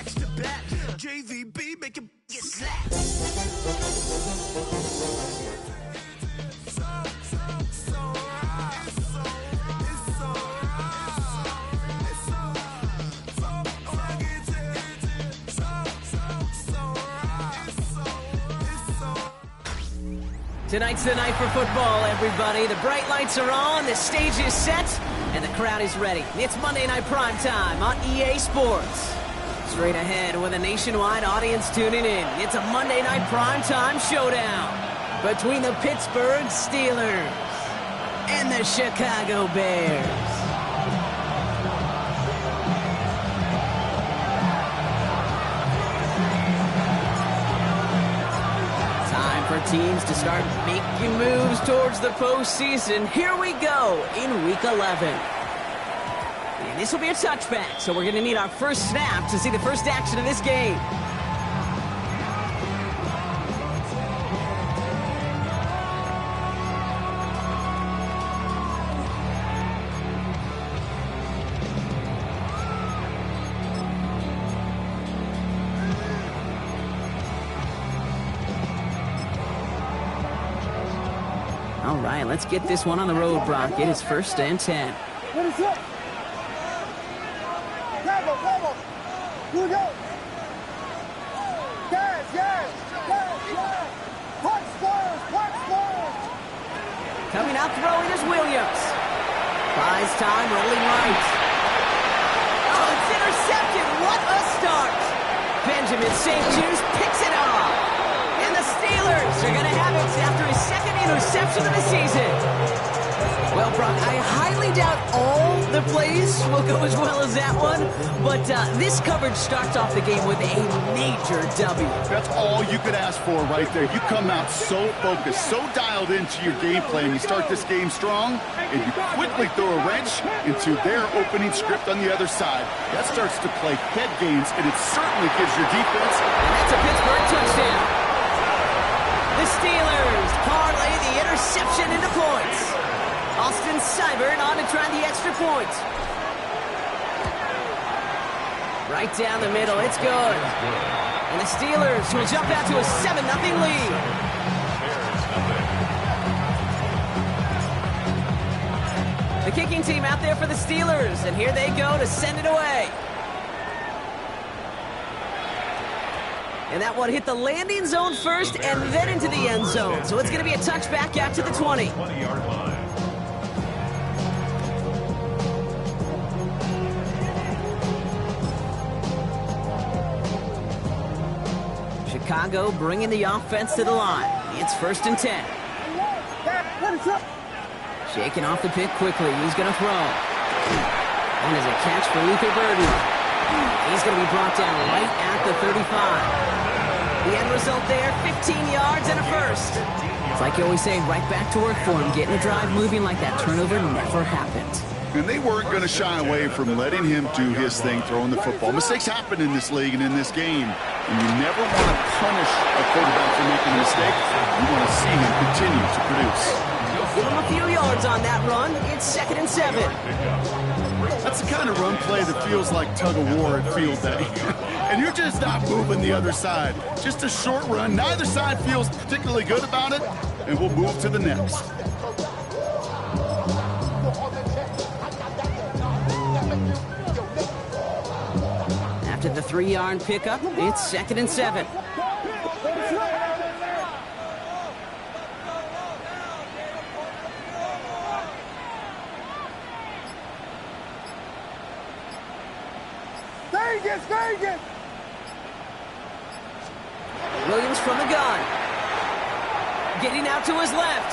next to bat. JVB make him get slapped. Tonight's the night for football, everybody. The bright lights are on, the stage is set, and the crowd is ready. It's Monday Night Primetime on EA Sports. Straight ahead with a nationwide audience tuning in, it's a Monday Night Primetime showdown between the Pittsburgh Steelers and the Chicago Bears. For teams to start making moves towards the postseason. Here we go in Week 11. And this will be a touchback, so we're going to need our first snap to see the first action of this game. All right, let's get this one on the road, Brock. It is 1st and 10. What is up? Bravo. Good go. Yes. Punch squares. Coming out throwing is Williams. Buys time, rolling right. Oh, it's intercepted. What a start. Benjamin St. Juice picks it off. And the Steelers are going to have it after his second interception of the season. Well, Brock, I highly doubt all the plays will go as well as that one, but this coverage starts off the game with a major W. That's all you could ask for right there. You come out so focused, so dialed into your game plan. You start this game strong, and you quickly throw a wrench into their opening script on the other side. That starts to play head games, and it certainly gives your defense. And that's a Pittsburgh touchdown. The Steelers parlay the interception into points. Austin Seibert on to try the extra point. Right down the middle, it's good. And the Steelers will jump out to a 7-0 lead. The kicking team out there for the Steelers, and here they go to send it away. And that one hit the landing zone first and then into the end zone. So it's going to be a touchback out to the 20. 20-yard line. Chicago bringing the offense to the line. It's 1st and 10. Shaking off the pick quickly. He's going to throw. And there's a catch for Luther Burden. He's going to be brought down right at the 35. The end result there, 15 yards and a first. It's like you always say, right back to work for him. Getting the drive moving like that turnover never happened. And they weren't going to shy away from letting him do his thing, throwing the football. Mistakes happen in this league and in this game. And you never want to punish a quarterback for making a mistake. You want to see him continue to produce. Give him a few yards on that run. It's 2nd and 7. That's the kind of run play that feels like tug-of-war at field day. And you're just not moving the other side. Just a short run. Neither side feels particularly good about it. And we'll move to the next. After the 3-yard pickup, it's 2nd and 7. Vegas! Williams from the gun. Getting out to his left.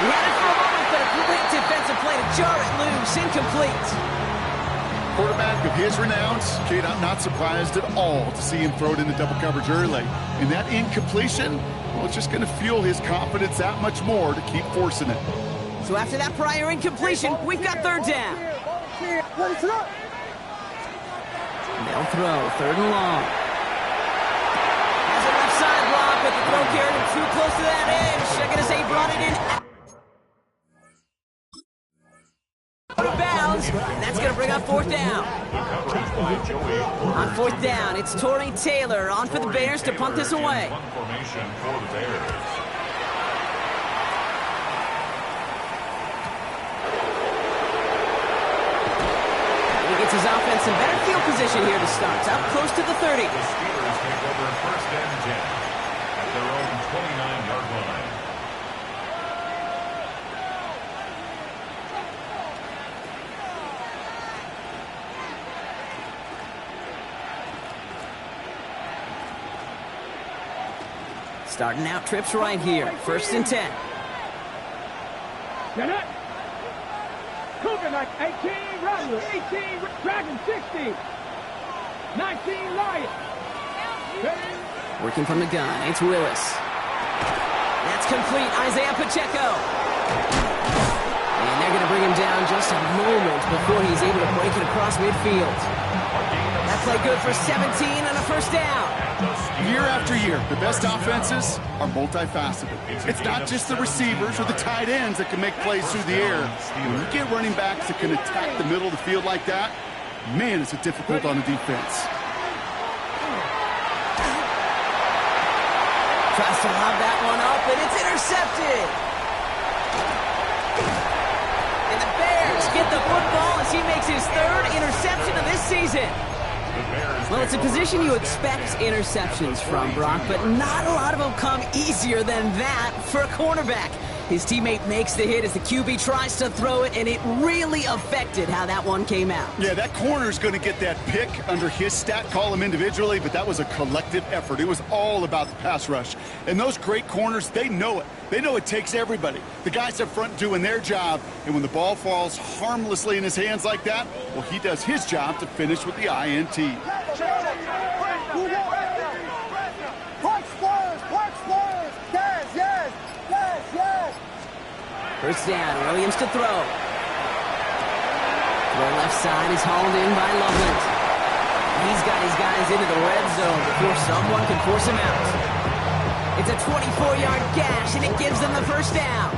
He had it for a moment, but a great defensive play to jar it loose. Incomplete. Quarterback of his renown, Kate, I'm not surprised at all to see him throw it into double coverage early. And that incompletion, well, it's just going to fuel his confidence that much more to keep forcing it. So after that prior incompletion, we've got 3rd down. They'll throw, 3rd and long. Has a left side block, but the throw carried him too close to that edge. They're going to say he brought it in out of bounds. And that's going to bring up fourth down. On fourth down, it's Torrey Taylor on for the Bears to punt this away. He gets his offense in better field position here to start. Up close to the 30. The Steelers take over first and 10 at their own 29-yard line. Starting out trips right here. First and 10. Get it. Coconut, 18, Rattler, 18, Dragon, 16, 19, Lion. Working from the gun, it's Willis. That's complete, Isaiah Pacheco. And they're going to bring him down just a moment before he's able to break it across midfield. That play good for 17 and a first down. Year after year, the best offenses are multifaceted. It's not just the receivers or the tight ends that can make plays through the air. When you get running backs that can attack the middle of the field like that, man, it's difficult on the defense. Tries to lob that one up, and it's intercepted. And the Bears get the football as he makes his third interception of this season. Well, it's a position you expect interceptions from, Brock, but not a lot of them come easier than that for a cornerback. His teammate makes the hit as the QB tries to throw it, and it really affected how that one came out. Yeah, that corner's going to get that pick under his stat column individually, but that was a collective effort. It was all about the pass rush. And those great corners, they know it. They know it takes everybody. The guys up front doing their job, and when the ball falls harmlessly in his hands like that, well, he does his job to finish with the INT. First down, Williams to throw. Throw left side is hauled in by Loveland. He's got his guys into the red zone before someone can force him out. It's a 24-yard gash, and it gives them the first down.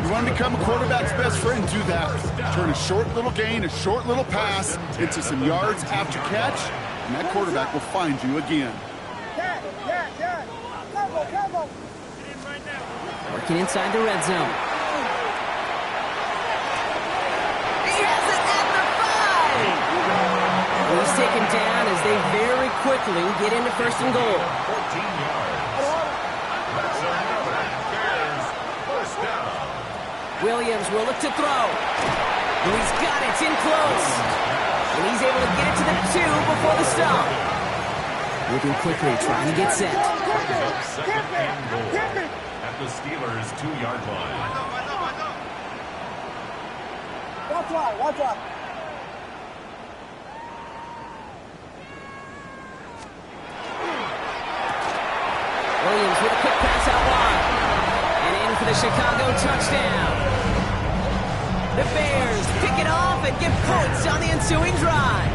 You want to become a quarterback's best friend, do that. Turn a short little gain, a short little pass into some yards after catch, and that quarterback will find you again. Working inside the red zone. He's taken down as they very quickly get into first and goal. 14 yards. That's another Bears first down. Williams will look to throw. And he's got it. It's in close. And he's able to get it to the 2 before the stop. Moving quickly, trying to get set. Second and goal at the Steelers' 2-yard line. Watch out. Williams with a quick pass out wide. And in for the Chicago touchdown. The Bears pick it off and get points on the ensuing drive.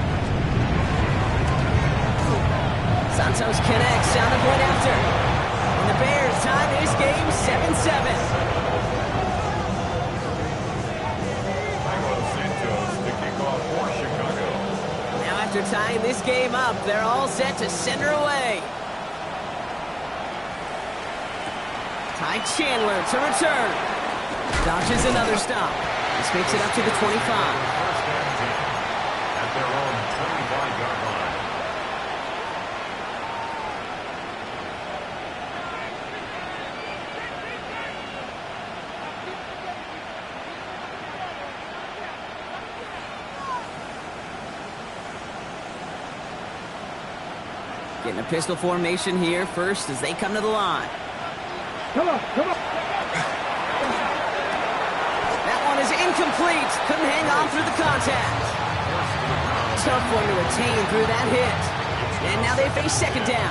Santos connects down the point after. And the Bears tie this game 7-7. Santos to kick off for Chicago. Now after tying this game up, they're all set to send her away. Ty Chandler to return. Dodges another stop. This makes it up to the 25. First and 10 at their own 25-yard line. Getting a pistol formation here first as they come to the line. Come on. That one is incomplete. Couldn't hang on through the contact. Tough one to retain through that hit. And now they face second down.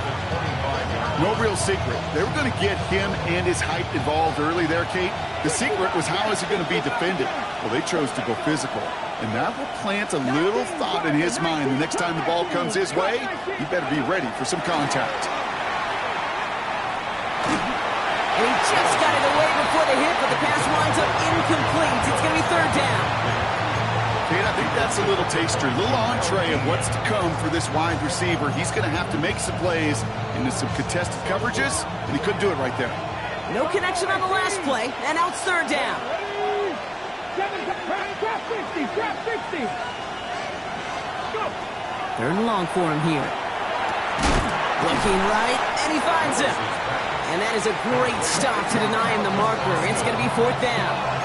No real secret. They were going to get him and his height involved early there, Kate. The secret was how is he going to be defended? Well, they chose to go physical. And that will plant a little thought in his mind. The next time the ball comes his way, he better be ready for some contact. And he just got it away before the hit, but the pass winds up incomplete. It's going to be third down. Kate, I think that's a little taster, a little entree of what's to come for this wide receiver. He's going to have to make some plays into some contested coverages, and he couldn't do it right there. No connection on the last play, and out third down. Trap 60, trap 60. Go. Third and long for him here. Looking right, and he finds him. And that is a great stop to deny him the marker. It's going to be fourth down.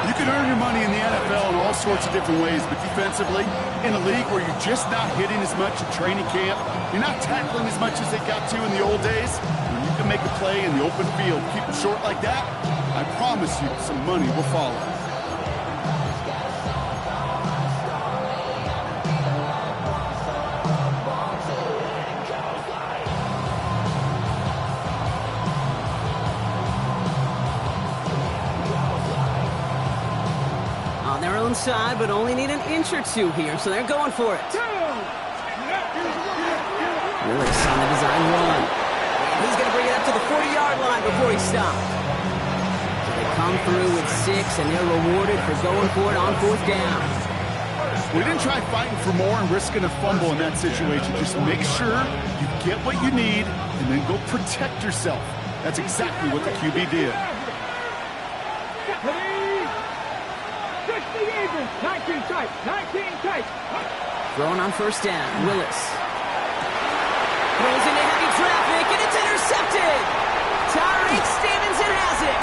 You can earn your money in the NFL in all sorts of different ways, but defensively, in a league where you're just not hitting as much in training camp, you're not tackling as much as they got to in the old days, when you can make a play in the open field, keep it short like that, I promise you some money will follow. On their own side, but only need an inch or two here, so they're going for it. Willis on the design run. He's going to bring it up to the 40-yard line before he stopped. So they come through with 6, and they're rewarded for going for it on fourth down. We didn't try fighting for more and risking a fumble in that situation. Just make sure you get what you need and then go protect yourself. That's exactly what the QB did. 19 tight, 19 tight. Throwing on first down, Willis. Throws into heavy traffic, and it's intercepted. Tyreek Stevenson has it.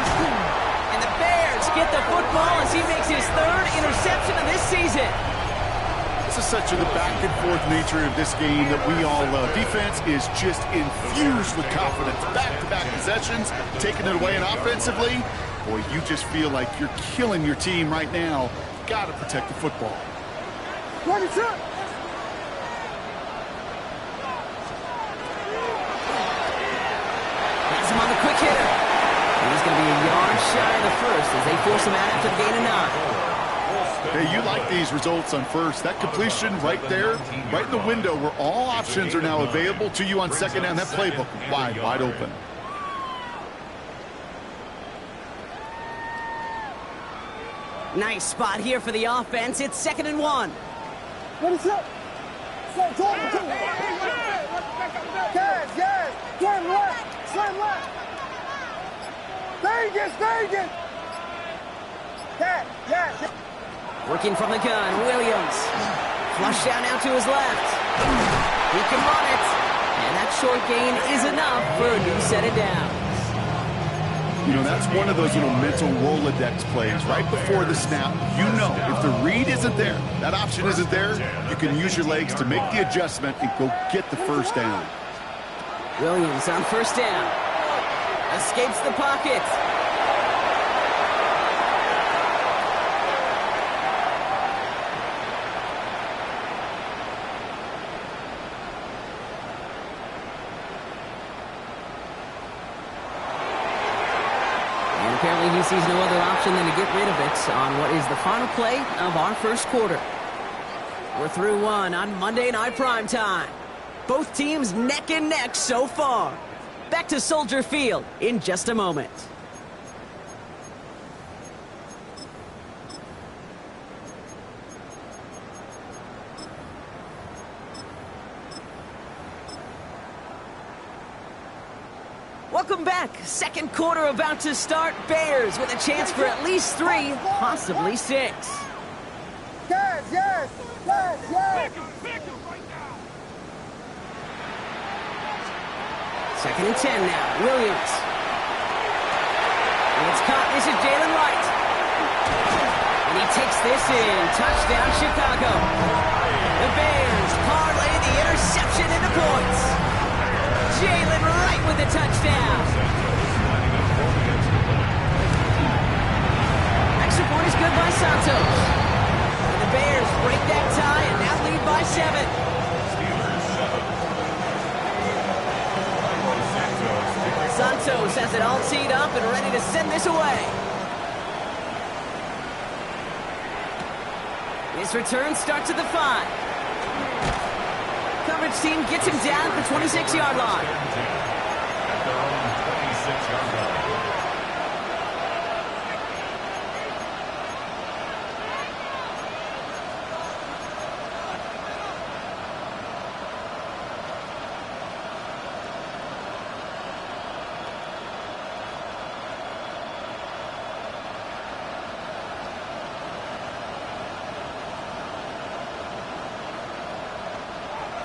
And the Bears get the football as he makes his third interception of this season. This is such the back and forth nature of this game that we all love. Defense is just infused with confidence. Back-to-back possessions, taking it away, and offensively, boy, you just feel like you're killing your team right now. Got to protect the football. Has him on the quick hitter. And he's going to be a yard shy of the first as they force him out after the gain of 9. Hey, you like these results on first. That completion right there, right in the window where all options are now available to you on second down. That playbook wide open. Nice spot here for the offense. It's 2nd and 1. What is up? Yes. Turn left. Turn left. Vegas. Yes. Working from the gun, Williams. Flush down out to his left. He can run it. And that short gain is enough for a new set of downs. You know, that's one of those little mental Rolodex plays. Right before the snap, you know if the read isn't there, that option isn't there, you can use your legs to make the adjustment and go get the first down. Williams on first down. Escapes the pocket. Apparently he sees no other option than to get rid of it on what is the final play of our first quarter. We're through one on Monday Night Primetime. Both teams neck and neck so far. Back to Soldier Field in just a moment. Welcome back. Second quarter about to start. Bears with a chance for at least 3, possibly 6. Yes. Second and 10 now. Williams. And it's caught. This is Jalen Wright. And he takes this in. Touchdown, Chicago. The Bears parlay the interception into points. Jalen Wright with the touchdown. Extra point is good by Santos. And the Bears break that tie and now lead by 7. Santos has it all teed up and ready to send this away. His return starts at the 5. Coverage team gets him down at the 26-yard line. At their own 26-yard line.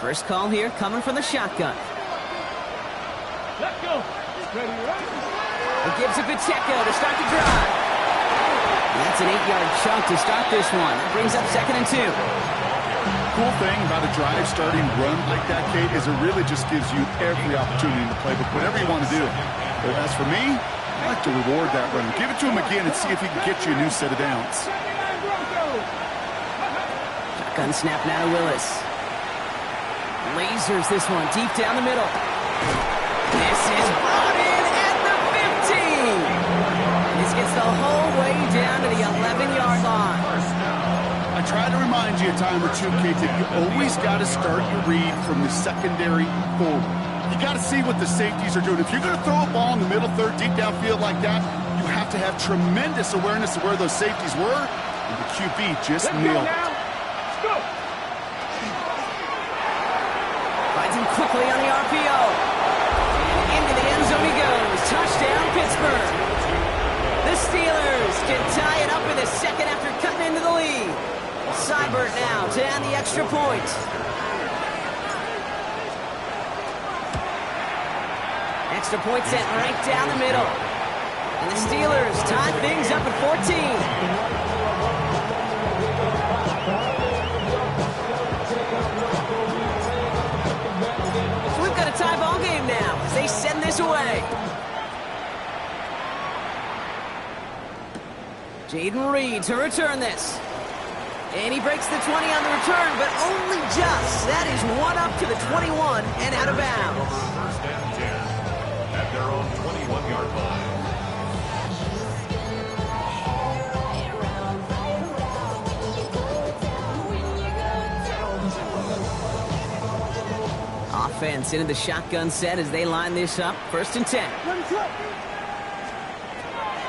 First call here coming from the shotgun. Let's go. Ready, right? It gives it Pacheco to start the drive. That's an 8-yard chunk to start this one. That brings up 2nd and 2. Cool thing about a drive starting run like that, Kate, is it really just gives you every opportunity to play, but whatever you want to do. But as for me, I like to reward that run. Give it to him again and see if he can get you a new set of downs. Shotgun snap now to Willis. Lasers this one deep down the middle. This is brought in at the 15. This gets the whole way down to the 11-yard line. I try to remind you a time or two, Kate, that you always got to start your read from the secondary forward. You got to see what the safeties are doing. If you're going to throw a ball in the middle third, deep downfield like that, you have to have tremendous awareness of where those safeties were, and the QB just nailed it. Finds him quickly on the RPO. And into the end zone he goes. Touchdown, Pittsburgh. The Steelers can tie it up in the second after cutting into the lead. Seibert now to add the extra point. Extra point sent right down the middle. And the Steelers tie things up at 14. So we've got a tie ball game now as they send this away. Jaden Reed to return this. And he breaks the 20 on the return, but only just. That is one up to the 21 and out of bounds. First and 10 at their own 21-yard line. Offense into the shotgun set as they line this up. 1st and 10.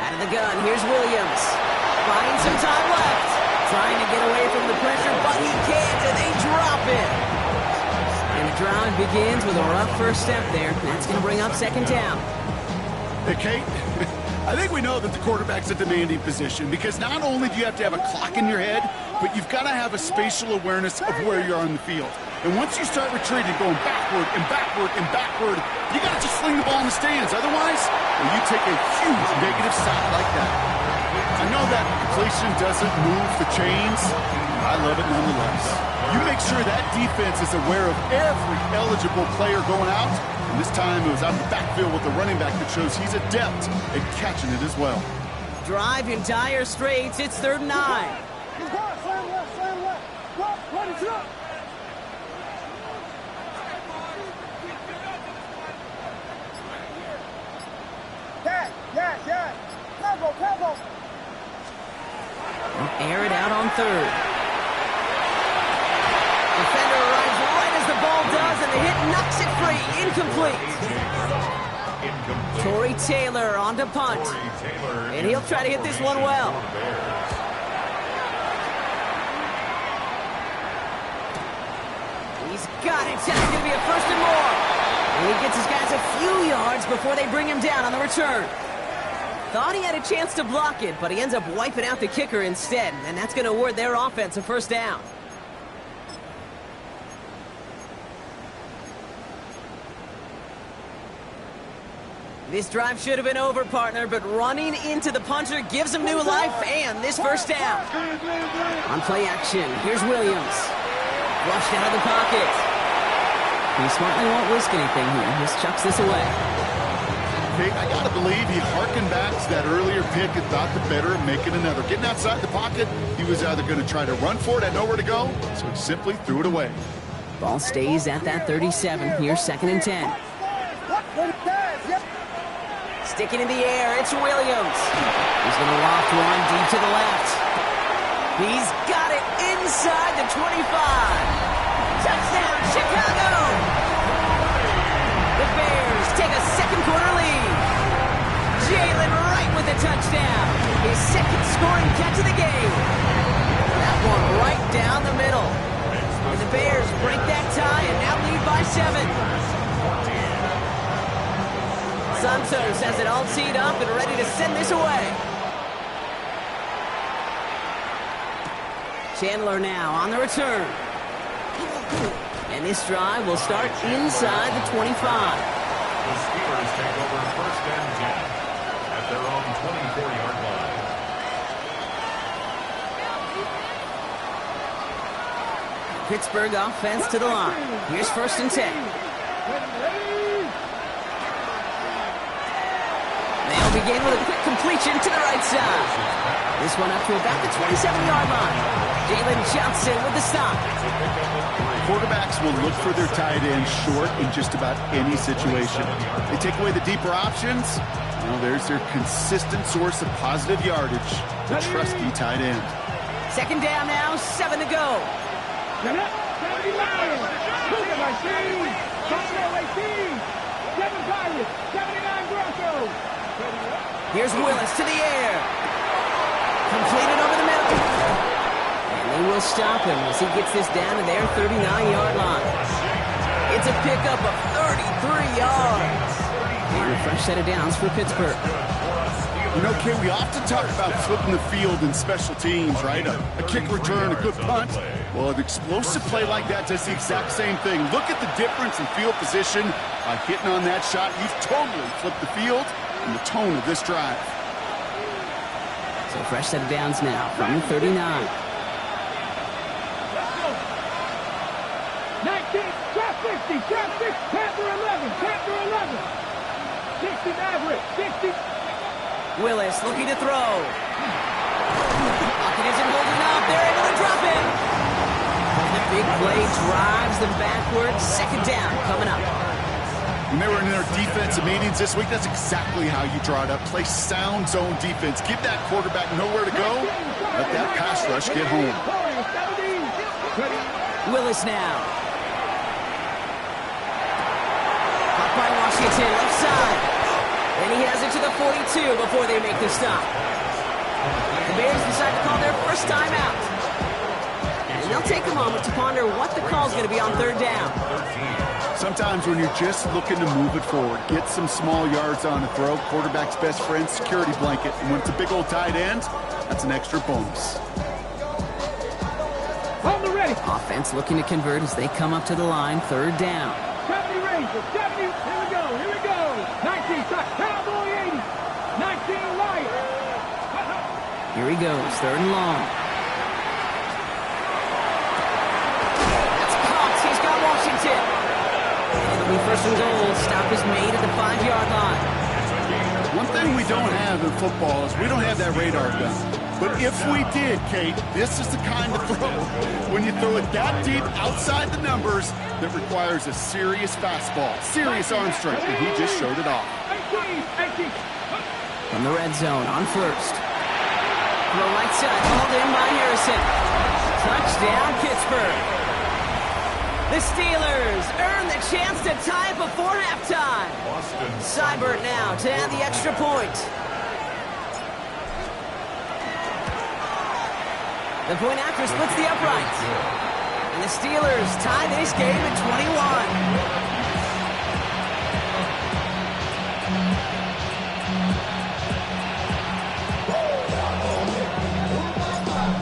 Out of the gun, here's Williams. Buying some time left. Trying to get away from the pressure, but he can't, and they drop it. And the drive begins with a rough first step there. That's going to bring up 2nd down. Hey, Kate, I think we know that the quarterback's a demanding position because not only do you have to have a clock in your head, but you've got to have a spatial awareness of where you are on the field. And once you start retreating, going backward and backward and backward, you got to just sling the ball in the stands. Otherwise, you take a huge negative sack like that. I know that completion doesn't move the chains. I love it nonetheless. You make sure that defense is aware of every eligible player going out. And this time it was out of the backfield with the running back that shows he's adept at catching it as well. Drive in dire straits. It's 3rd and 9. He's gone. Slam left, slam left. Go, run it up. Yeah. Carbo. Air it out on 3rd. Defender arrives right as the ball does, and the hit knocks it free. Incomplete. Torrey Taylor on to punt. And he'll try to hit this one well. He's got it. It's going to be a 1st and more. And he gets his guys a few yards before they bring him down on the return. Thought he had a chance to block it, but he ends up wiping out the kicker instead, and that's going to award their offense a 1st down. This drive should have been over, partner, but running into the punter gives him new life and this 1st down. On play action, here's Williams. Flushed out of the pocket. He smartly won't risk anything here. Just chucks this away. Kate, I got to believe he harkened back to that earlier pick and thought the better of making another. Getting outside the pocket, he was either going to try to run for it, had nowhere to go, so he simply threw it away. Ball stays at that 37. Here's 2nd and 10. Sticking in the air, it's Williams. He's going to loft one deep to the left. He's got it inside the 25. Touchdown, Chicago! The Bears take a 2nd quarter lead. Jalen Wright with a touchdown. His 2nd scoring catch of the game. That one right down the middle. And the Bears break that tie and now lead by 7. Santos has it all teed up and ready to send this away. Chandler now on the return. And this drive will start inside the 25. The Steelers take over first and 10 at their own 24-yard line. Pittsburgh offense to the line. Here's first and 10. They'll begin with a quick completion to the right side. This one up to about the 27-yard line. Jalen Johnson with the stop. Quarterbacks will look for their tight end short in just about any situation. They take away the deeper options. Well, there's their consistent source of positive yardage, the trusty tight end. Second down now, 7 to go. Here's Willis to the air. Completed over the middle. And they will stop him as he gets this down to their 39-yard line. It's a pickup of 33 yards. And a fresh set of downs for Pittsburgh. You know, Kay, we often talk about flipping the field in special teams, right? A kick return, a good punt. Well, an explosive play like that does the exact same thing. Look at the difference in field position by hitting on that shot. He's totally flipped the field and the tone of this drive. So fresh set of downs now from the 39. 19, trap 50, Panther 11, 60 average, 60. Willis looking to throw. Pocket isn't holding up. They're able to drop him. And the big play drives them backwards. Second down coming up. When they were in their defensive meetings this week, that's exactly how you draw it up. Play sound zone defense. Give that quarterback nowhere to go. Let that pass rush get home. Willis now. Caught by Washington, left side. And he has it to the 42 before they make the stop. The Bears decide to call their first time out. And they'll take a moment to ponder what the call is going to be on third down. Sometimes when you're just looking to move it forward, get some small yards on a throw, quarterback's best friend, security blanket. And when it's a big old tight end, that's an extra bonus. On the ready. Offense looking to convert as they come up to the line, third down. 70 Rangers, 70, here we go. 19, Carterboy 80, 19 right. Here he goes, third and long. That's caught, he's got Washington. And it'll be first and goal, stop is made at the 5-yard line. One thing we don't have in football is we don't have that radar gun. But if we did, Kate, this is the kind of throw, when you throw it that deep outside the numbers, that requires a serious fastball, serious arm strength, and he just showed it off. 18. From the red zone on first. The right side, hauled in by Harrison. Touchdown, Pittsburgh. The Steelers earn the chance to tie it before halftime. Seibert now to add the extra point. The point after splits the uprights. And the Steelers tie this game at 21.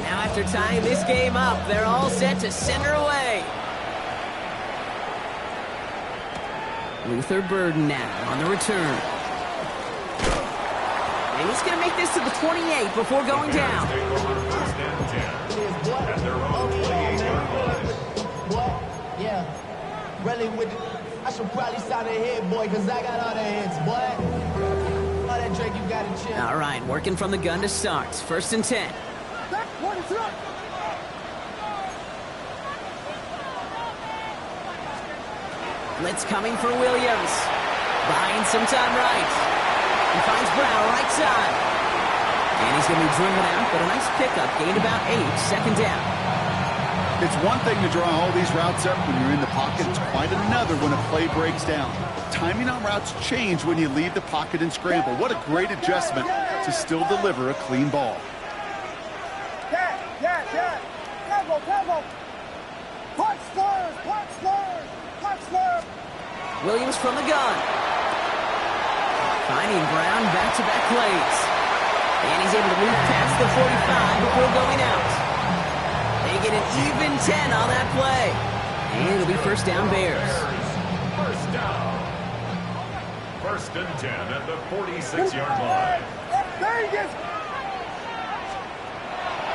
Now after tying this game up, they're all set to send her away. Luther Burden now on the return. And he's going to make this to the 28 before going down. What? Yeah. Really with it. I should probably sign a head, boy, because I got all the heads, boy. All that Drake, you got to chill. All right, working from the gun to start. First and 10. Blitz coming for Williams. Buying some time right. He finds Brown right side. And he's going to be driven out, but a nice pickup. Gained about 8, second down. It's one thing to draw all these routes up when you're in the pocket. It's quite another when a play breaks down. Timing on routes change when you leave the pocket and scramble. What a great adjustment to still deliver a clean ball. Yeah. Tempo. Punch slurs. Williams from the gun. Finding Brown back-to-back plays. And he's able to move past the 45 before going out. They get an even 10 on that play. And it'll be first down Bears. First down. 1st and 10 at the 46-yard line.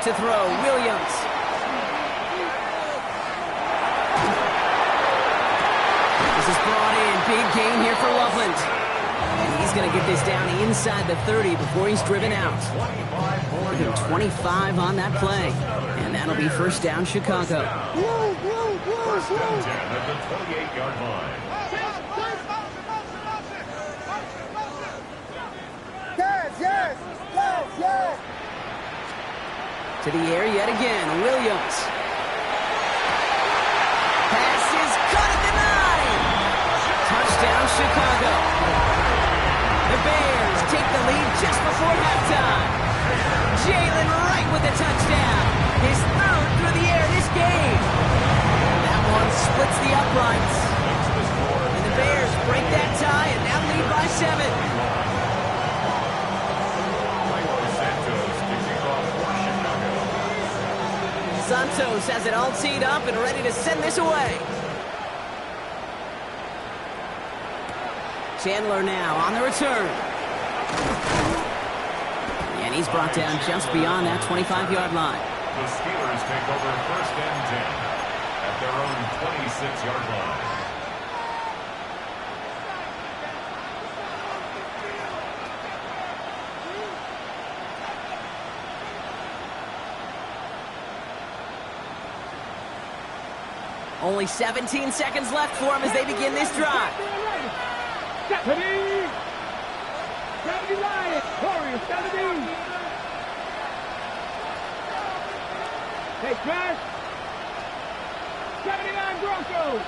To throw, Williams. This is brought in. Big gain here for Loveland. And he's going to get this down inside the 30 before he's driven out. 25 on that play. And that'll be first down Chicago. 1st and 10 at the 28-yard line. To the air yet again, Williams. Pass is cut at the 9. Touchdown, Chicago. The Bears take the lead just before halftime. Jalen Wright with the touchdown. His 3rd through the air this game. That one splits the uprights. And the Bears break that tie and now lead by 7. Santos has it all teed up and ready to send this away. Chandler now on the return. And he's brought down just beyond that 25-yard line. The Steelers take over 1st and 10 at their own 26-yard line. Only 17 seconds left for him as they begin this drive. Stephanie! Stephanie Ryan! Warriors, Stephanie! Hey, Trash! 79 Broncos!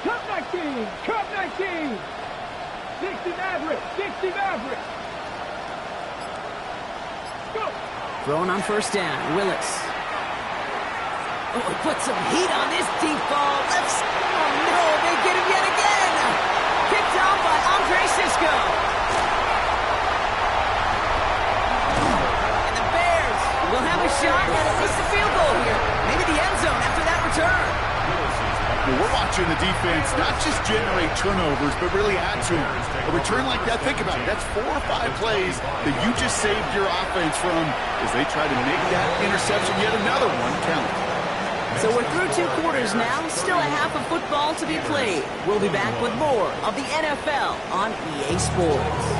Cup 19! Cup 19! 60 Mavericks! 60 Mavericks! Go! Throwing on first down, Willis. Oh, he put some heat on this deep ball. Left. Oh, no, they get him yet again. Picked off by Andre Sisco. And the Bears will have a shot at least a field goal here. Maybe the end zone after that return. Well, we're watching the defense not just generate turnovers, but really add to them. A return like that, think about it. That's 4 or 5 plays that you just saved your offense from as they try to make that interception, yet another one count. So we're through 2 quarters now, still a half of football to be played. We'll be back with more of the NFL on EA Sports.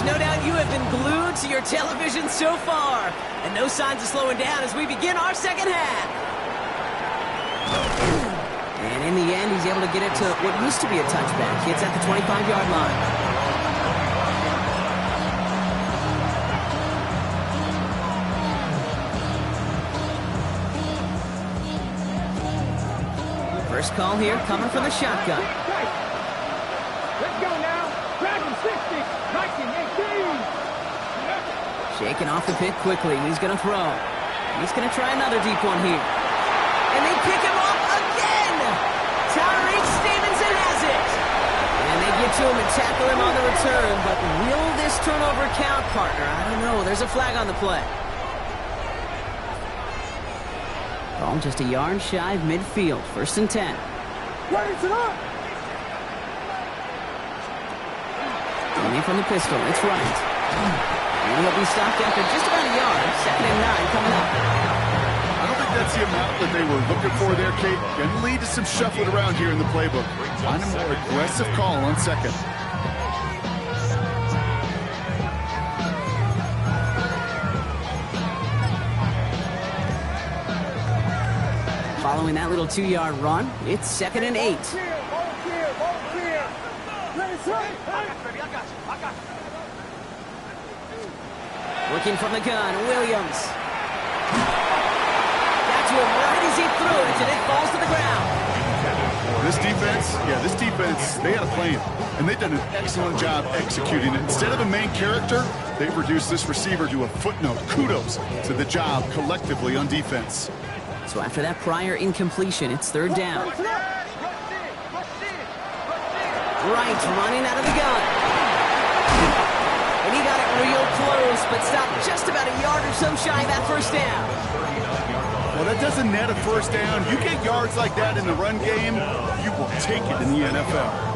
No doubt you have been glued to your television so far. And no signs of slowing down as we begin our second half. And in the end, he's able to get it to what used to be a touchback. It's at the 25-yard line. First call here coming from the shotgun. Let's go now. Dragon 60. 1918. Shaking off the pick quickly. He's going to throw. He's going to try another deep one here. And they pick him off again. Tyreek Stevenson has it. And they get to him and tackle him on the return. But will this turnover count, partner? I don't know. There's a flag on the play. Ball just a yard shy of midfield. 1st and 10. Only from the pistol. It's right. And he'll be stopped after just about a yard. 2nd and 9 coming up. I don't think that's the amount that they were looking for there, Kate. Going to lead to some shuffling around here in the playbook. Find a more aggressive call on 2nd. Following that little 2-yard run, it's 2nd and 8. Working from the gun, Williams. Got to him right as he threw it, and it falls to the ground. This defense, they had a plan, and they've done an excellent job executing it. Instead of a main character, they've reduced this receiver to a footnote. Kudos to the job collectively on defense. So after that prior incompletion, it's third down. Wright running out of the gun. And he got it real close, but stopped just about a yard or so shy of that first down. Well, that doesn't net a first down. You get yards like that in the run game, you will take it in the NFL.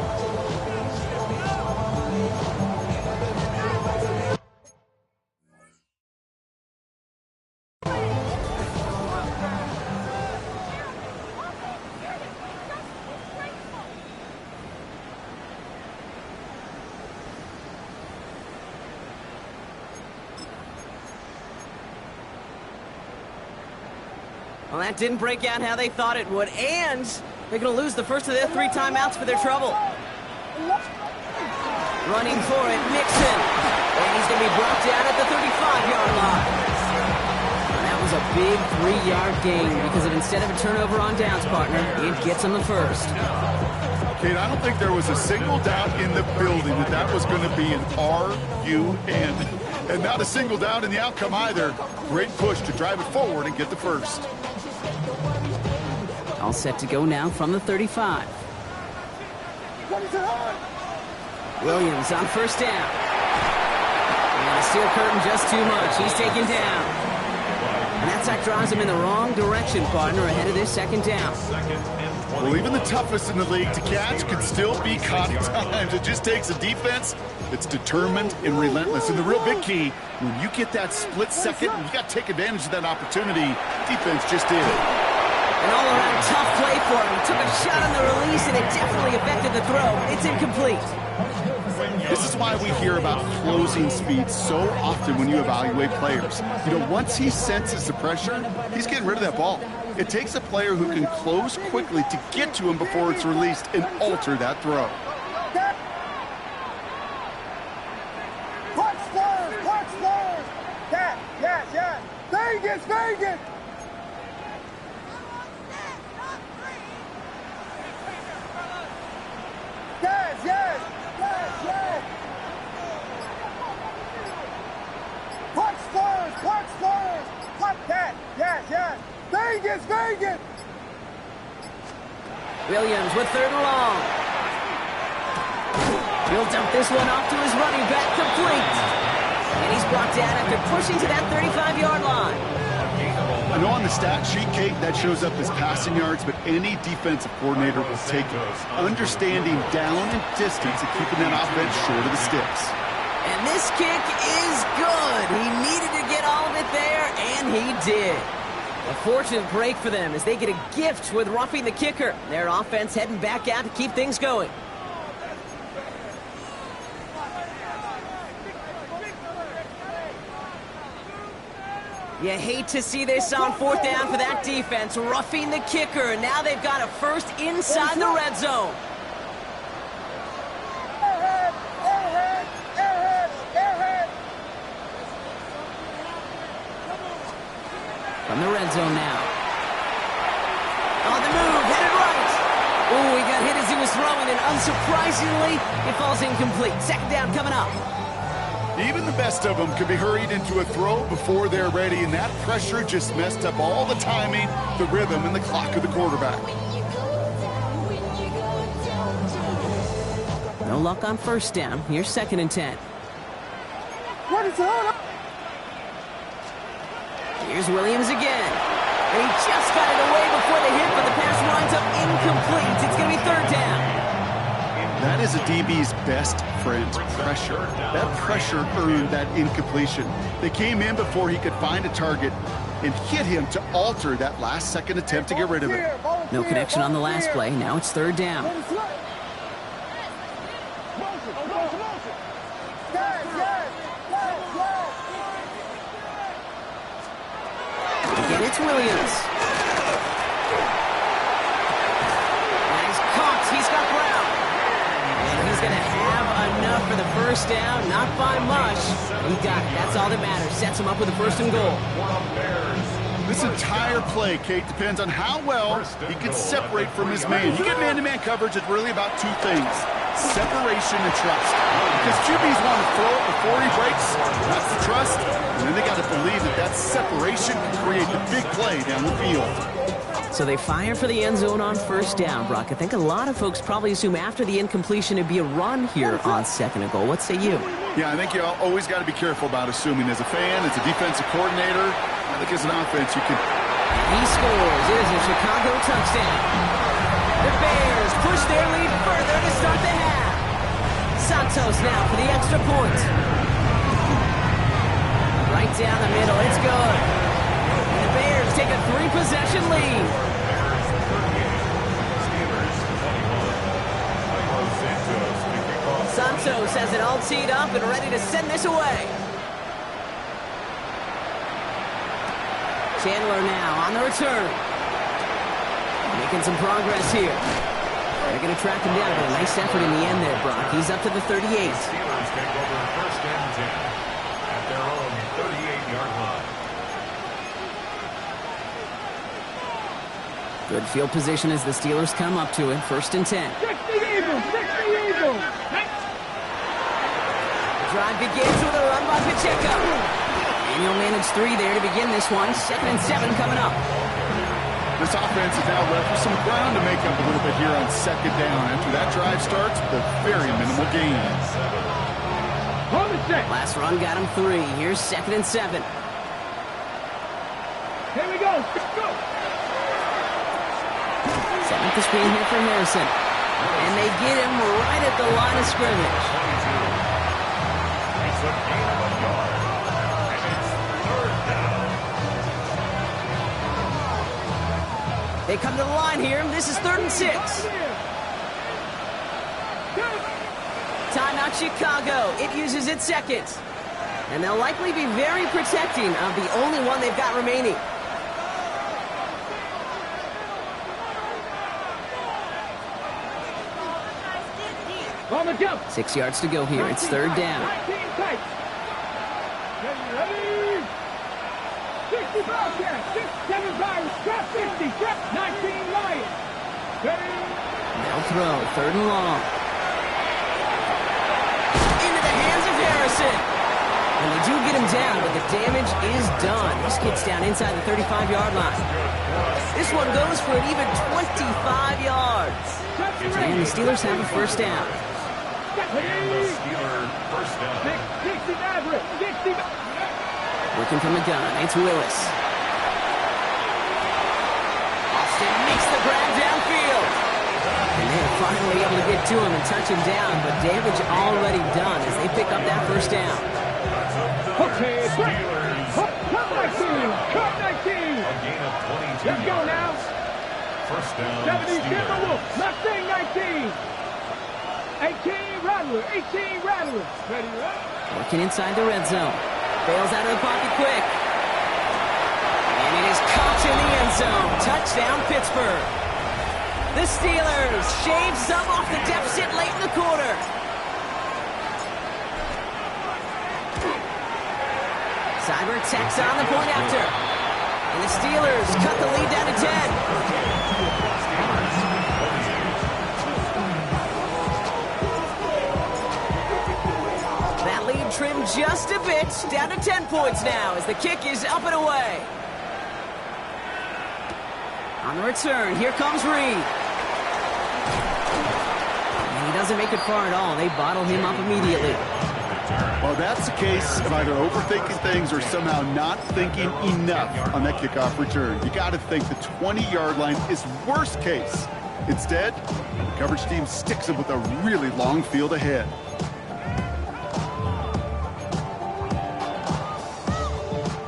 Well, that didn't break out how they thought it would, and they're going to lose the first of their 3 timeouts for their trouble. Running for it, Mixon, and he's going to be brought down at the 35-yard line. And that was a big 3-yard gain because of instead of a turnover on downs, partner, it gets them the first. Kate, I don't think there was a single doubt in the building that that was going to be an R-U-N. And not a single doubt in the outcome either. Great push to drive it forward and get the first. All set to go now from the 35. Williams on first down. And the steel curtain just too much. He's taken down. And that sack drives him in the wrong direction, partner, ahead of this second down. Well, even the toughest in the league to catch could still be caught at times. It just takes a defense that's determined and relentless. And the real big key, when you get that split second, you got to take advantage of that opportunity. Defense just did it. An all-around tough play for him. He took a shot on the release, and it definitely affected the throw. It's incomplete. This is why we hear about closing speed so often when you evaluate players. You know, once he senses the pressure, he's getting rid of that ball. It takes a player who can close quickly to get to him before it's released and alter that throw. Yes. Vegas. Yes. Punch Spurs. Punch that. Yes. Vegas. Williams with third and long. He'll dump this one off to his running back, complete. And he's brought down after pushing to that 35-yard line. I know on the stat sheet, Kate, that shows up as passing yards, but any defensive coordinator will take it. Understanding down and distance and keeping that offense short of the sticks. And this kick is good. He needed to get all of it there, and he did. A fortunate break for them as they get a gift with roughing the kicker. Their offense heading back out to keep things going. You hate to see this on fourth down for that defense, roughing the kicker. Now they've got a first inside the red zone. From the red zone now. On the move, headed right. Oh, he got hit as he was throwing, and unsurprisingly, it falls incomplete. Second down coming up. Even the best of them could be hurried into a throw before they're ready, and that pressure just messed up all the timing, the rhythm, and the clock of the quarterback. No luck on first down. Here's 2nd and 10. Here's Williams again. And he just got it away before the hit, but the pass winds up incomplete. It's going to be third down. That is a DB's best friend, pressure. That pressure earned that incompletion. They came in before he could find a target and hit him to alter that last-second attempt to get rid of it. No connection on the last play. Now it's third down. Again, it's Williams. And he's caught. He's got Brown. And he's going to have enough for the first down. Not by much. He got it. That's all that matters. Sets him up with a 1st and goal. This entire play, Kate, depends on how well he can separate from his man. You get man-to-man coverage, it's really about two things: separation and trust. Because QBs want to throw it before he breaks. That's the trust. And then they got to believe that that separation can create the big play down the field. So they fire for the end zone on first down, Brock. I think a lot of folks probably assume after the incompletion it'd be a run here on second and goal. What say you? Yeah, I think you always got to be careful about assuming. As a fan, as a defensive coordinator, I think as an offense you can... He scores. It is a Chicago touchdown. The Bears push their lead further to start the half. Santos now for the extra point. Right down the middle. It's good. And the Bears take a 3-possession lead. Santos has it all teed up and ready to send this away. Chandler now on the return. Making some progress here. They're going to track him down, but a nice effort in the end there, Brock. He's up to the 38. Steelers take over first and 10 at their own 38-yard line. Good field position as the Steelers come up to it. First and 10. 60 Eagles! 60 Eagles! Drive begins with a run by Pacheco. And he'll manage 3 there to begin this one. 2nd and 7 coming up. This offense is now left with some ground to make up a little bit here on second down. After that drive starts with a very minimal gain. Hold it set. Last run got him 3. Here's 2nd and 7. Here we go. Let's go. Setting up the screen here for Harrison. And they get him right at the line of scrimmage. It's a gain of a yard. And it's third down. They come to the line here. This is 3rd and 6. Timeout Chicago. It uses its second. And they'll likely be very protecting of the only one they've got remaining. On the jump. 6 yards to go here. It's 3rd down. 19 tight. Ready? 60 Bobcats. 6-7 Pirates. Drop 50. Drop 19 Lions. Ready? They'll throw. 3rd and long. Into the hands of Harrison. And they do get him down, but the damage is done. This kid's down inside the 35-yard line. This one goes for an even 25 yards. And the Steelers have a first down. And the Steeler first down. 60 Maverick. 60 Working from the gun. It's Willis. Austin makes the grab downfield. And they're finally able to get to him and touch him down, but damage already done as they pick up that first down. Okay, Steelers. Cut 19. Cut 19. A gain of 22 Let's go now. First down, 70 Steelers. Timberwolves. Mustang 19. 18 Rattler. 18 Rattler. Ready, right? Working inside the red zone. Bails out of the pocket quick. And it is caught in the end zone. Touchdown, Pittsburgh. The Steelers shave some off the deficit late in the quarter. Cyber tacks on the point after. And the Steelers cut the lead down to 10. That lead trimmed just a bit, down to 10 points now as the kick is up and away. On the return, here comes Reed. And he doesn't make it far at all. They bottle him up immediately. Well, that's the case of either overthinking things or somehow not thinking enough on that kickoff return. You got to think the 20-yard line is worst case. Instead, the coverage team sticks him with a really long field ahead.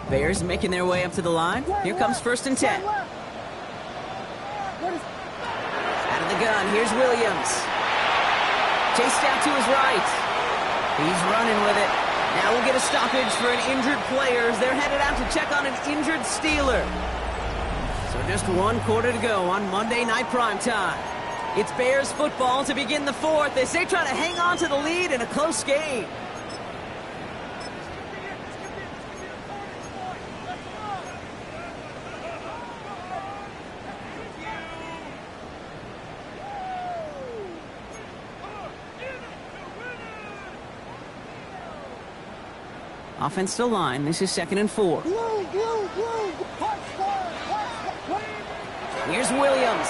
Bears making their way up to the line. Here comes 1st and 10. Out of the gun, here's Williams. Chased out to his right. He's running with it. Now we'll get a stoppage for an injured player as they're headed out to check on an injured Steeler. So just 1 quarter to go on Monday Night Primetime. It's Bears football to begin the 4th as they try to hang on to the lead in a close game. Offensive line. This is 2nd and 4. Here's Williams.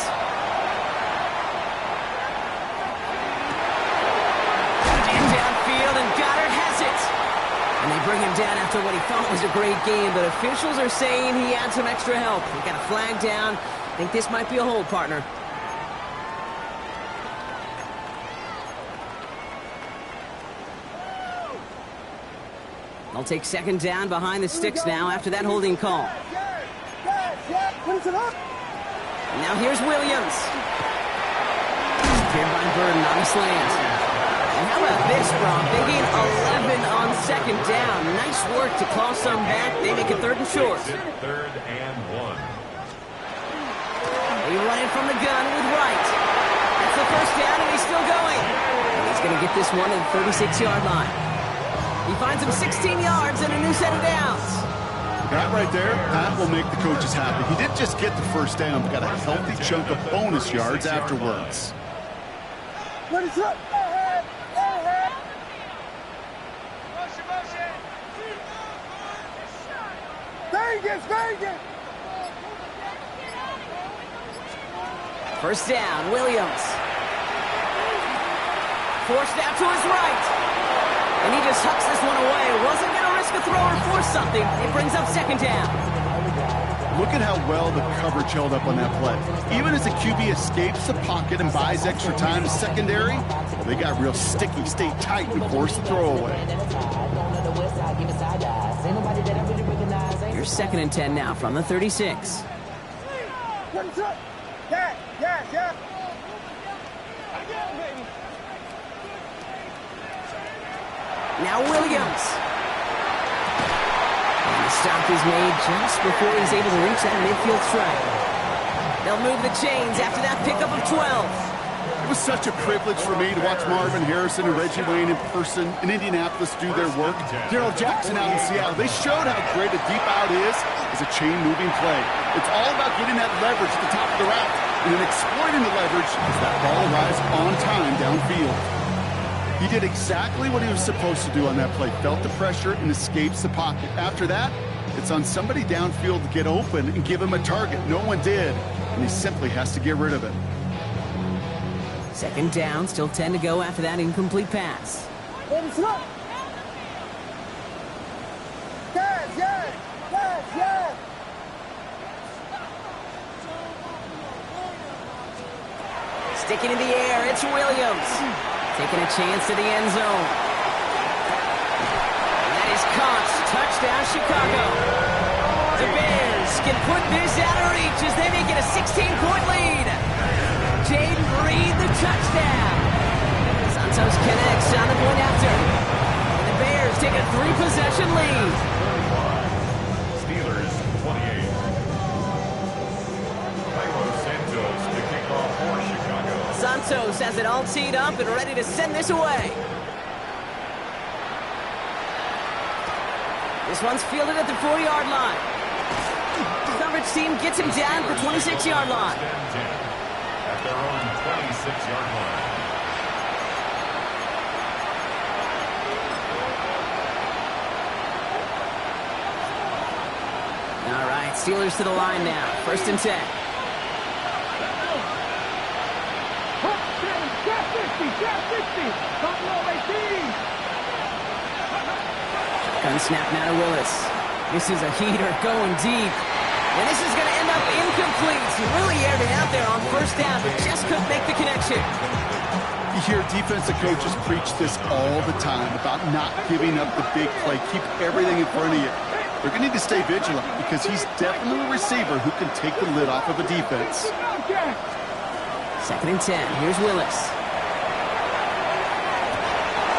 And downfield, and Goddard has it. And they bring him down after what he thought was a great game, but officials are saying he had some extra help. He got a flag down. I think this might be a hold, partner. They'll take 2nd down behind the sticks now after that holding call. Now here's Williams. Cleared by Burden on the slant. And how about this, Brom? They gain 11 on 2nd down. Nice work to claw some back. They make it 3rd and short. 3rd and 1. They run it from the gun with Wright. That's the 1st down, and he's still going. And he's going to get this one at the 36-yard line. He finds him 16 yards and a new set of downs. That right there, that will make the coaches happy. He didn't just get the 1st down, but got a healthy chunk of bonus yards afterwards. What is up? Vegas! 1st down, Williams. Forced out to his right. And he just hucks this one away. Wasn't going to risk a throw or force something. It brings up 2nd down. Look at how well the coverage held up on that play. Even as the QB escapes the pocket and buys extra time to secondary, well, they got real sticky, stayed tight, and forced the throw away. Here's 2nd and 10 now from the 36. What's up? Yeah. Now Williams. And the stop is made just before he's able to reach that midfield strike. They'll move the chains after that pickup of 12. It was such a privilege for me to watch Marvin Harrison and Reggie Wayne in person in Indianapolis do their work. Darrell Jackson out in Seattle, they showed how great a deep out is as a chain-moving play. It's all about getting that leverage at the top of the route and then exploiting the leverage as that ball arrives on time downfield. He did exactly what he was supposed to do on that play. Felt the pressure and escapes the pocket. After that, it's on somebody downfield to get open and give him a target. No one did, and he simply has to get rid of it. 2nd down, still 10 to go after that incomplete pass. Sticking in the air, it's Williams. Taking a chance to the end zone. And that is caught. Touchdown, Chicago. The Bears can put this out of reach as they make it a 16-point lead. Jaden Reed, the touchdown. Santos connects on the point after. And the Bears take a 3-possession lead. Steelers 28. Santos to kick off for Chicago. Santos has it all teed up and ready to send this away. This one's fielded at the 4-yard line. Coverage team gets him down at the 26-yard line. At their own 26-yard line. All right, Steelers to the line now. 1st and 10. Gun snap now to Willis. This is a heater going deep. And this is going to end up incomplete. He really aired it out there on 1st down, but just couldn't make the connection. You hear defensive coaches preach this all the time about not giving up the big play. Keep everything in front of you. They're going to need to stay vigilant because he's definitely a receiver who can take the lid off of a defense. 2nd and 10. Here's Willis.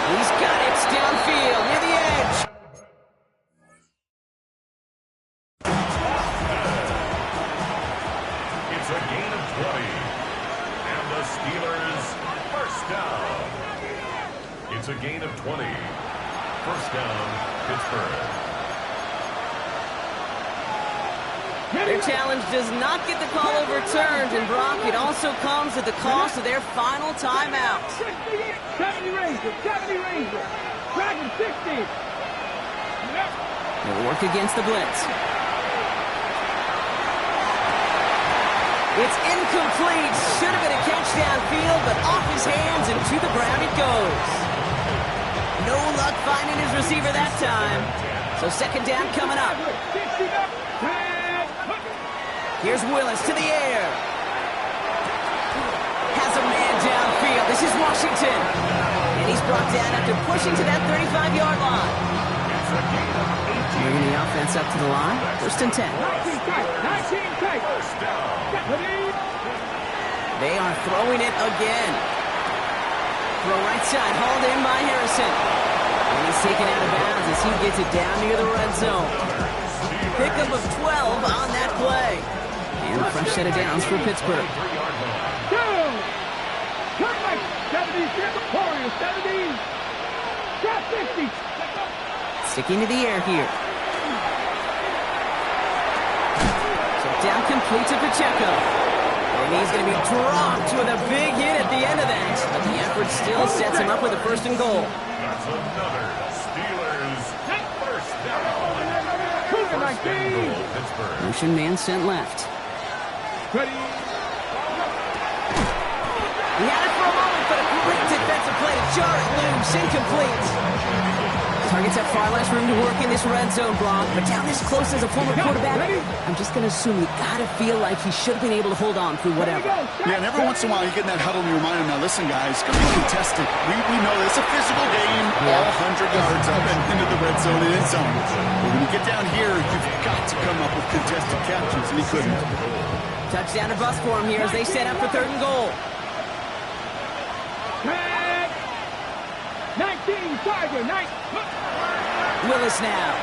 He's got it downfield near the edge. It's a gain of 20. And the Steelers, 1st down. It's a gain of 20. 1st down, Pittsburgh. Their challenge does not get the call overturned, and Brock, it also comes at the cost of their final timeout. 70 Ranger, Dragon 60. They'll work against the blitz. It's incomplete. Should have been a catch downfield, but off his hands and to the ground it goes. No luck finding his receiver that time. So second down coming up. Here's Willis to the air. Has a man downfield. This is Washington. And he's brought down after pushing to that 35-yard line. Bringing the offense up to the line. First and 10. They are throwing it again. Throw right side, hauled in by Harrison. And he's taken out of bounds as he gets it down near the red zone. Pickup of 12 on that play. And a fresh set of downs for Pittsburgh. 50. Sticking to the air here. So down complete to Pacheco. And he's going to be dropped with a big hit at the end of that. But the effort still sets him up with a first and goal. That's another Steelers first down. First and goal, Pittsburgh. Motion man sent left. Ready. He had it for a moment, but a great defensive play to jar it loose. Incomplete. Targets have far less room to work in this red zone, Brock. But down this close as a former quarterback, I'm just going to assume you got to feel like he should have been able to hold on through whatever. Yeah, and every once in a while you get in that huddle and you remind him, now listen, guys, it's going to be contested. We know it's a physical game, all 100 yards up and into the red zone and end zone. But when you get down here, you've got to come up with contested catches, and he couldn't. Touchdown or bust for him here as they set up for third and goal. 19, Tiger, 9. Willis now.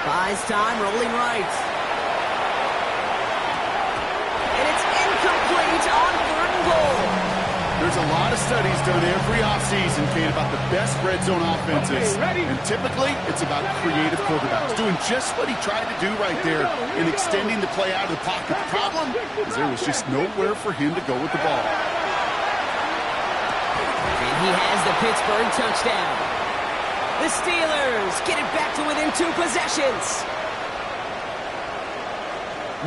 Buys time, rolling right. And it's incomplete on third and goal. There's a lot of studies done every offseason, Kate, about the best red zone offenses. And typically, it's about creative quarterbacks, doing just what he tried to do right there in extending the play out of the pocket. The problem is there was just nowhere for him to go with the ball. And he has the Pittsburgh touchdown. The Steelers get it back to within 2 possessions.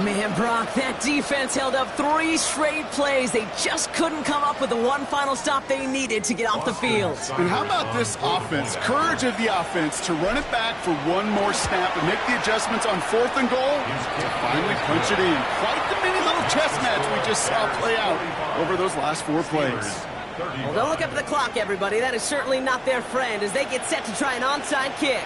Man, Brock, that defense held up 3 straight plays. They just couldn't come up with the one final stop they needed to get off the field. And how about this offense? Courage of the offense to run it back for one more snap and make the adjustments on fourth and goal to finally punch it in. Quite the mini little chess match we just saw play out over those last 4 plays. Well, don't look up at the clock, everybody. That is certainly not their friend as they get set to try an onside kick.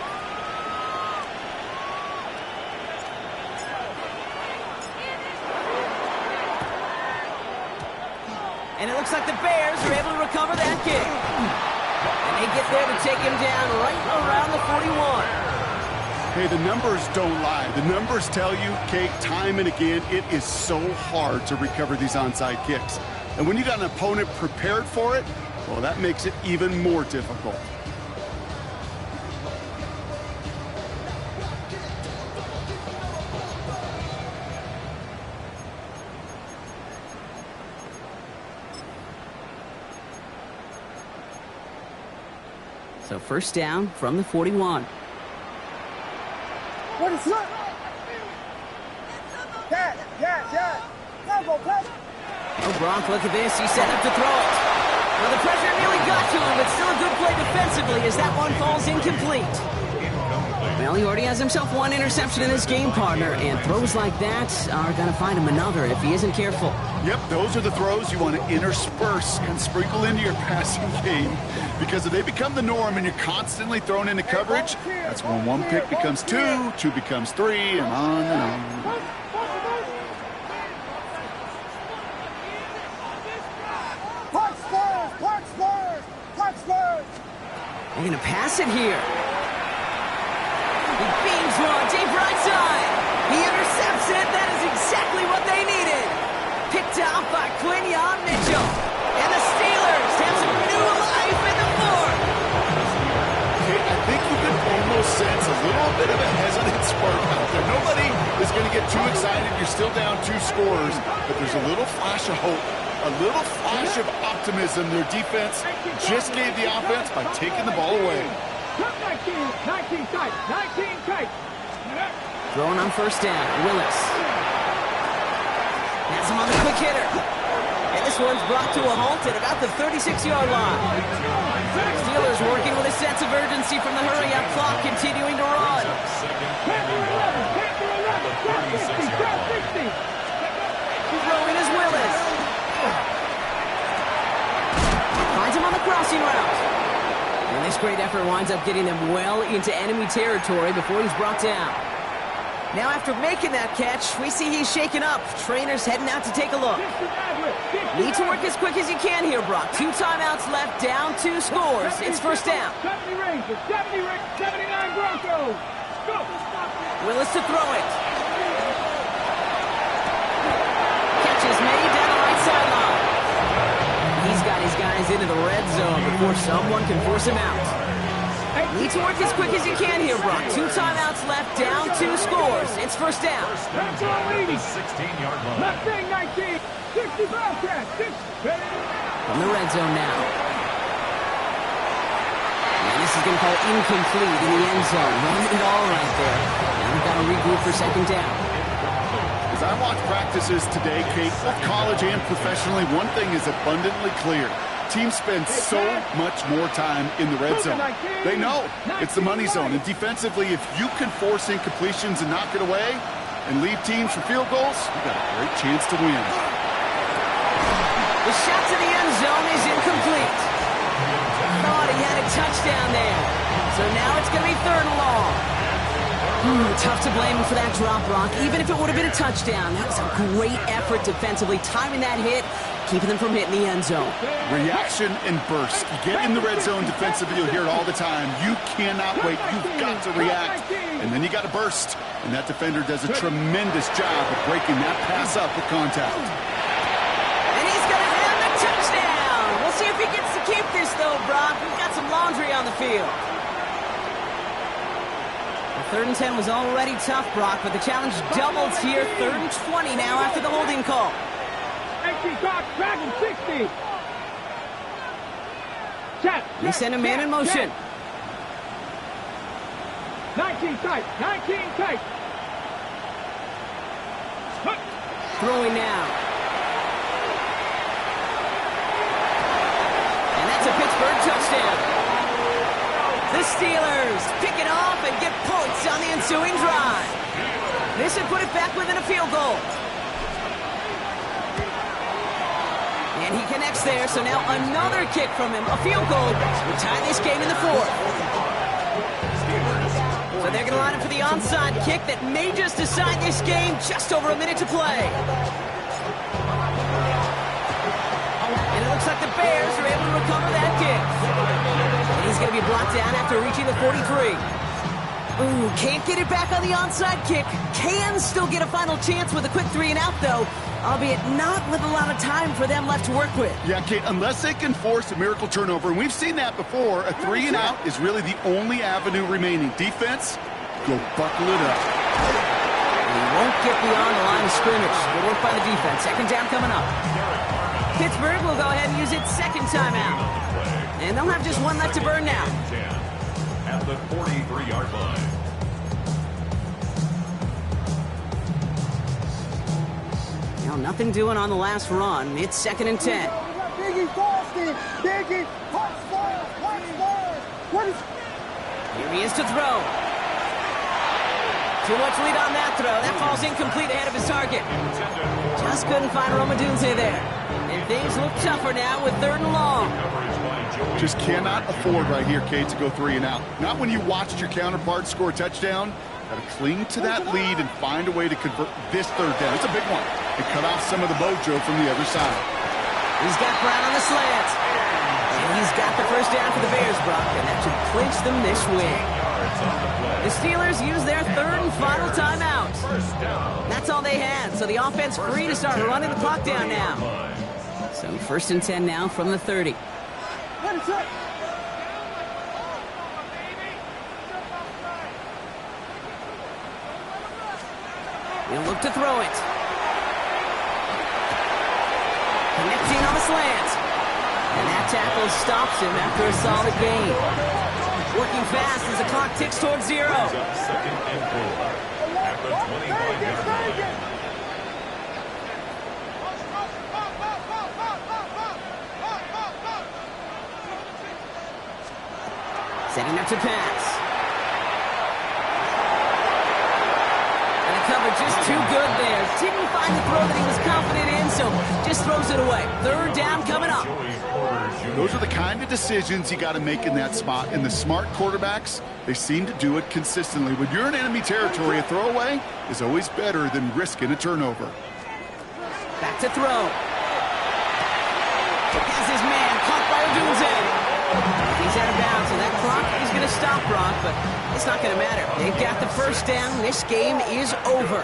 And it looks like the Bears are able to recover that kick. And they get there to take him down right around the 41. Hey, the numbers don't lie. The numbers tell you, Kate, time and again, it is so hard to recover these onside kicks. And when you got an opponent prepared for it, well, that makes it even more difficult. So first down from the 41. What is that? Yeah. Go. Oh, Gronk, look at this. He's set up to throw it. Well, the pressure nearly got to him, but still a good play defensively as that one falls incomplete. Well, he already has himself 1 interception in this game, partner, and throws like that are going to find him another if he isn't careful. Yep, those are the throws you want to intersperse and sprinkle into your passing game, because if they become the norm and you're constantly thrown into coverage, that's when 1 pick becomes 2, 2 becomes 3, and on and on. They're going to pass it here. He beams one, deep right side. He intercepts it. That is exactly what they needed. Picked off by Quinyon Mitchell. And the Steelers have some new life in the fourth. Okay, I think you can almost sense a little bit of a hesitant spark out there. Nobody is going to get too excited. You're still down 2 scores, but there's a little flash of hope. A little flash of optimism. Their defense just gave the offense by taking the ball away. Top 19 tight. 19 tight. Throwing on first down. Willis. Has him on the quick hitter. And this one's brought to a halt at about the 36-yard line. Steelers working with a sense of urgency from the hurry-up clock, continuing to run. Throwing is Willis. Finds him on the crossing route. And this great effort winds up getting them well into enemy territory before he's brought down. Now after making that catch, we see he's shaken up. Trainer's heading out to take a look. Need to work as quick as you can here, Brock. 2 timeouts left, down 2 scores. It's first down. 70 Rangers, 79 Broncos. Go. Willis to throw it. Catch is made down the right sideline. He's got his guys into the red zone before someone can force him out. Need to work as quick as you can here, Brock. 2 timeouts left, down 2 scores. It's first down. At the 16-yard line. Left thing 19. 65 catch. From the red zone now. And this is going to call incomplete in the end zone. Running it all right there. Now we've got to regroup for second down. As I watch practices today, Kate, both college and professionally, one thing is abundantly clear. Teams spend so much more time in the red zone. They know it's the money zone. And defensively, if you can force incompletions and knock it away and leave teams for field goals, you've got a great chance to win. The shot to the end zone is incomplete. Thought he had a touchdown there. So now it's going to be third and long. Tough to blame him for that drop, Brock. Even if it would have been a touchdown, that was a great effort defensively, timing that hit, keeping them from hitting the end zone. Reaction and burst. You get in the red zone defensively, you'll hear it all the time. You cannot wait. You've got to react. And then you got to burst. And that defender does a tremendous job of breaking that pass up with contact. And he's going to have the touchdown. We'll see if he gets to keep this, though, Brock. We've got some laundry on the field. The 3rd and 10 was already tough, Brock, but the challenge doubles here. 3rd and 20 now after the holding call. 18 clock, Dragon 60. Check. They send a man in motion. 19 tight. 19 tight. Throwing now. And that's a Pittsburgh touchdown. The Steelers pick it off and get points on the ensuing drive. This would put it back within a field goal. And he connects there, so now another kick from him. A field goal would tie this game in the 4th. So they're going to line up for the onside kick that may just decide this game. Just over a minute to play. And it looks like the Bears are able to recover that kick. And he's going to be brought down after reaching the 43. Ooh, can't get it back on the onside kick. Can still get a final chance with a quick 3 and out, though. Albeit not with a lot of time for them left to work with. Yeah, Kate, unless they can force a miracle turnover, and we've seen that before, a 3 and out is really the only avenue remaining. Defense, go buckle it up. And he won't get beyond the line of scrimmage. Good work by the defense. Second down coming up. Pittsburgh will go ahead and use its second timeout. And they'll have just one left to burn now. At the 43-yard line. Now, nothing doing on the last run. It's 2nd and 10. Biggie Boston. Biggie. What is... Here he is to throw. Too much lead on that throw. That falls incomplete ahead of his target. Just couldn't find Romadunze there. And things look tougher now with 3rd and long. Just cannot afford right here, Kate, to go 3 and out. Not when you watched your counterpart score a touchdown. Got to cling to that lead and find a way to convert this 3rd down. It's a big one. And cut off some of the mojo from the other side. He's got Brown on the slant. And he's got the first down for the Bears, Brock. And that should clinch them this win. The Steelers use their 3rd and final timeout. That's all they had. So the offense free to start running the clock down now. So 1st and 10 now from the 30. He'll look to throw it. Connecting on the slant. And that tackle stops him after a solid gain. Working fast as the clock ticks towards 0. Brings up second and goal at the 25-yard line. Setting up to pass. And the cover just too good there. Didn't find the throw that he was confident in, so just throws it away. Third down coming up. Those are the kind of decisions you got to make in that spot. And the smart quarterbacks, they seem to do it consistently. When you're in enemy territory, a throwaway is always better than risking a turnover. Back to throw. Has his man caught by Odunze. He's out of bounds, and that clock is going to stop Brock, but it's not going to matter. They've got the first down. This game is over.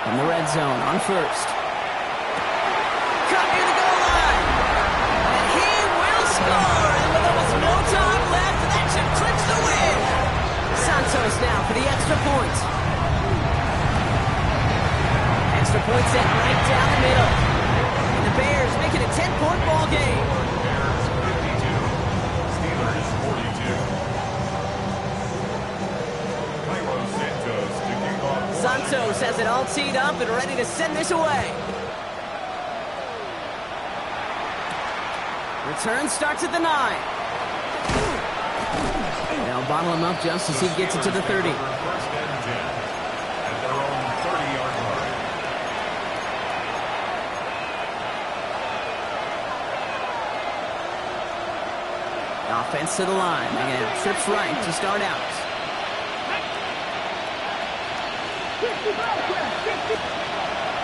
In the red zone on first. Cut near the goal line. And he will score. And with almost no time left, that should clinch the win. Santos now for the extra point. Extra point set right down the middle. And the Bears make it a 10-point ball game. Bears 52, Steelers 42. Cairo Santos to kick off. Santos has it all teed up and ready to send this away. Return starts at the 9. They'll bottle him up just as he gets it to the 30. First and 10 at their own 30-yard line. Offense to the line. Again, trips right to start out.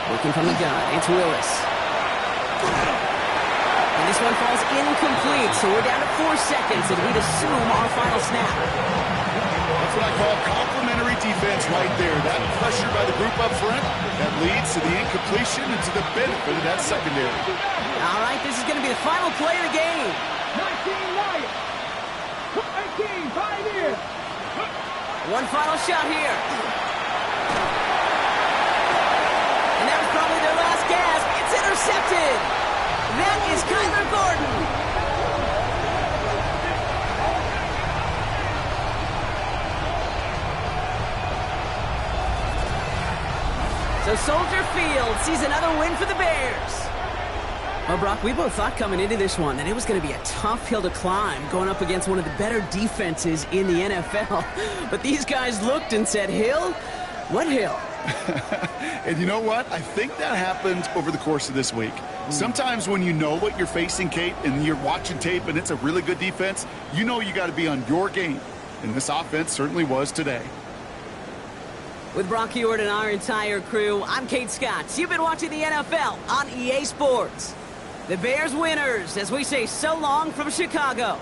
Looking from the gun. It's Willis. And this one falls incomplete, so we're down to 4 seconds, and we'd assume our final snap. That's what I call complimentary defense right there. That pressure by the group up front, that leads to the incompletion and to the benefit of that secondary. All right, this is going to be the final play of the game. 19 Lions. 18 Pioneers. One final shot here. And that was probably their last gasp. It's intercepted. That is Kyler Gordon. So Soldier Field sees another win for the Bears. Well, Brock, we both thought coming into this one that it was going to be a tough hill to climb going up against one of the better defenses in the NFL. But these guys looked and said, Hill? What hill? And you know what? I think that happened over the course of this week. Sometimes when you know what you're facing, Kate, and you're watching tape and it's a really good defense, you know you got to be on your game. And this offense certainly was today. With Brock Heward and our entire crew, I'm Kate Scott. You've been watching the NFL on EA Sports. The Bears winners as we say so long from Chicago.